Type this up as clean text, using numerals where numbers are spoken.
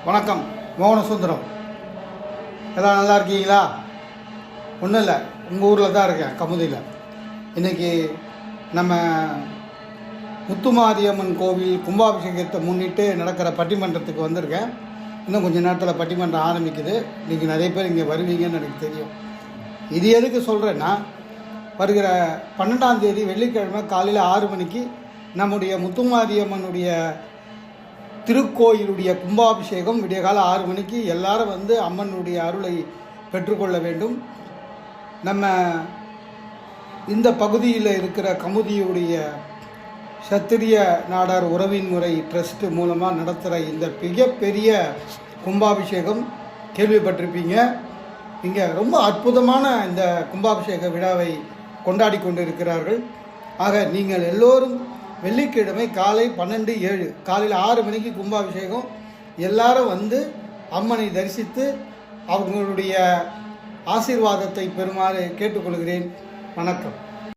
வணக்கம். மோகனசுந்தரம். எல்லாம் நல்லா இருக்கீங்களா? ஒன்றும் இல்லை, உங்கள் ஊரில் தான் இருக்கேன், கமுதியில். இன்றைக்கி நம்ம முத்துமாரியம்மன் கோவில் கும்பாபிஷேகத்தை முன்னிட்டு நடக்கிற பட்டிமன்றத்துக்கு வந்திருக்கேன். இன்னும் கொஞ்சம் நேரத்தில் பட்டிமன்றம் ஆரம்பிக்குது. இன்றைக்கி நிறைய பேர் இங்கே வருவீங்கன்னு எனக்கு தெரியும். இது எதுக்கு சொல்கிறேன்னா, வருகிற 12ஆம் தேதி வெள்ளிக்கிழமை காலையில் 6 மணிக்கு நம்முடைய முத்துமாரியம்மனுடைய திருக்கோயிலுடைய கும்பாபிஷேகம். விடியகால 6 மணிக்கு எல்லாரும் வந்து அம்மனுடைய அருளை பெற்றுக்கொள்ள வேண்டும். நம்ம இந்த பகுதியில் இருக்கிற கமுதியுடைய சத்திரிய நாடார் உறவின் முறை ட்ரஸ்ட் மூலமாக நடத்துகிற இந்த மிகப்பெரிய கும்பாபிஷேகம் கேள்விப்பட்டிருப்பீங்க. இங்கே ரொம்ப அற்புதமான இந்த கும்பாபிஷேக விழாவை கொண்டாடி கொண்டு இருக்கிறார்கள். ஆக நீங்கள் எல்லோரும் வெள்ளிக்கிழமை காலை 12:07 காலையில் 6 மணிக்கு கும்பாபிஷேகம். எல்லாரும் வந்து அம்மனை தரிசித்து அவங்களுடைய ஆசீர்வாதத்தை பெறுமாறு கேட்டுக்கொள்கிறேன். வணக்கம்.